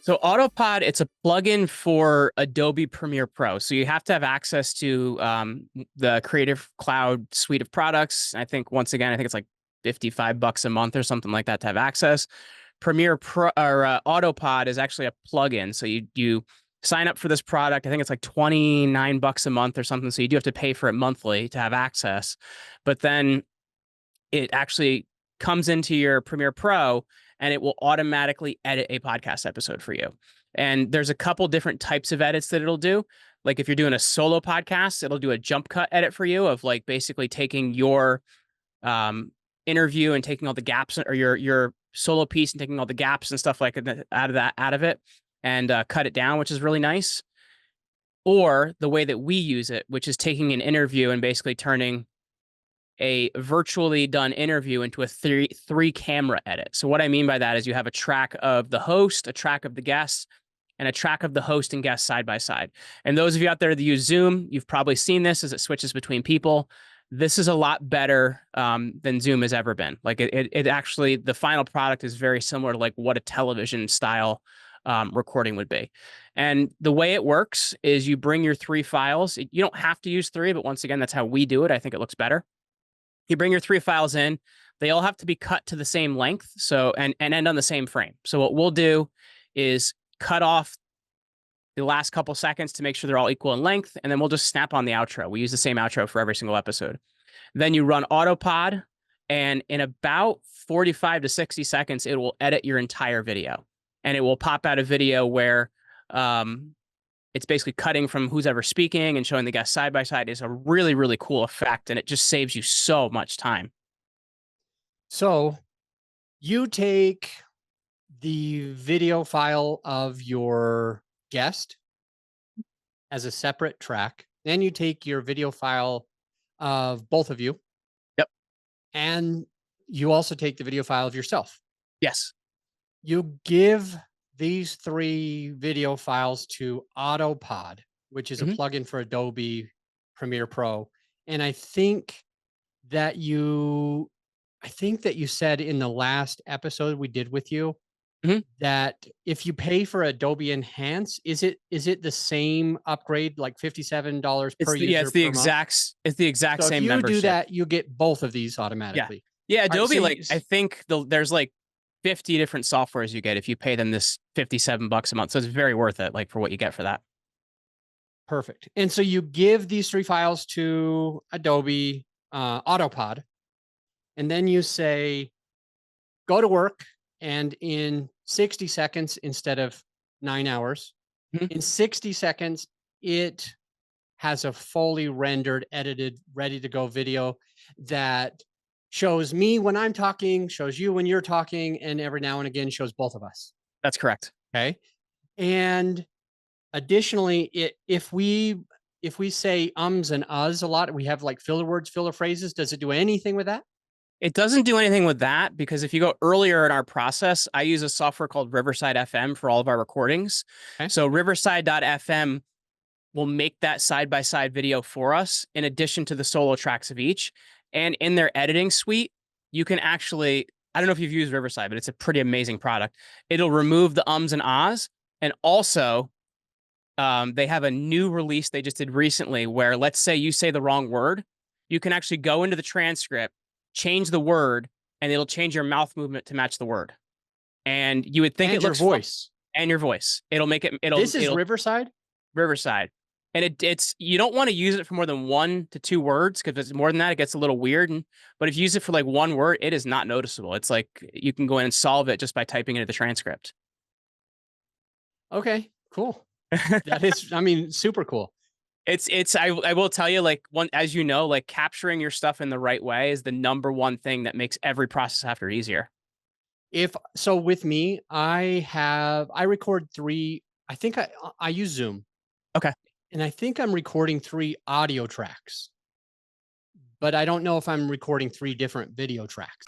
So Autopod, it's a plugin for Adobe Premiere Pro. So you have to have access to the Creative Cloud suite of products. I think once again, I think it's like $55 a month or something like that to have access. Premiere Pro or Autopod is actually a plugin. So you sign up for this product. I think it's like $29 a month or something. So you do have to pay for it monthly to have access. But then it actually comes into your Premiere Pro and it will automatically edit a podcast episode for you. And there's a couple different types of edits that it'll do. Like if you're doing a solo podcast, it'll do a jump cut edit for you of like basically taking your interview and taking all the gaps, or your solo piece and taking all the gaps and stuff like that out of it and cut it down, which is really nice. Or the way that we use it, which is taking an interview and basically turning a virtually done interview into a three camera edit. So what I mean by that is you have a track of the host, a track of the guest, and a track of the host and guest side by side. And those of you out there that use Zoom, you've probably seen this as it switches between people. This is a lot better than Zoom has ever been. Like it actually, the final product is very similar to like what a television style recording would be. And the way it works is you bring your 3 files. You don't have to use 3, but once again, that's how we do it. I think it looks better. You bring your 3 files in. They all have to be cut to the same length, so and end on the same frame. So what we'll do is cut off the last couple seconds to make sure they're all equal in length, and then we'll just snap on the outro. We use the same outro for every single episode. Then you run Autopod, and in about 45 to 60 seconds, it will edit your entire video, and it will pop out a video where it's basically cutting from who's ever speaking and showing the guest side by side. Is a really, really cool effect, and it just saves you so much time. So you take the video file of your guest as a separate track. Then you take your video file of both of you. Yep. And you also take the video file of yourself. Yes. You give these 3 video files to Autopod, which is a plugin for Adobe Premiere Pro. And I think that you said in the last episode we did with you that if you pay for Adobe Enhance, is it the same upgrade, like $57 per user? Yeah, it's the exact So same if you membership. do that, you get both of these automatically. Yeah, Adobe, Right, so I think there's like 50 different softwares you get if you pay them this $57 a month. So it's very worth it, like for what you get for that. Perfect. And so you give these 3 files to Adobe Autopod, and then you say, go to work, and in 60 seconds instead of 9 hours, in 60 seconds, it has a fully rendered, edited, ready to go video that shows me when I'm talking, shows you when you're talking, and every now and again shows both of us. That's correct. Okay. And additionally, if we say ums and uhs a lot, we have like filler words, filler phrases. Does it do anything with that? It doesn't do anything with that, because if you go earlier in our process, I use a software called Riverside FM for all of our recordings. Okay. So Riverside.fm will make that side-by-side video for us in addition to the solo tracks of each. And in their editing suite, you can actually, I don't know if you've used Riverside, but it's a pretty amazing product. It'll remove the ums and ahs. And also, they have a new release they just did recently where, let's say you say the wrong word, you can actually go into the transcript, change the word, and it'll change your mouth movement to match the word. And you would think it looks your voice. And your voice. It'll make it. This is Riverside? Riverside. And it's you don't want to use it for more than 1 to 2 words, because if it's more than that, it gets a little weird. But if you use it for like 1 word, it is not noticeable. It's like you can go in and solve it just by typing into the transcript. Okay, cool. That is, I mean, super cool. I will tell you, like, as you know, like capturing your stuff in the right way is the #1 thing that makes every process after easier. So with me, I record 3, I think I use Zoom. Okay. And I think I'm recording 3 audio tracks, but I don't know if I'm recording 3 different video tracks.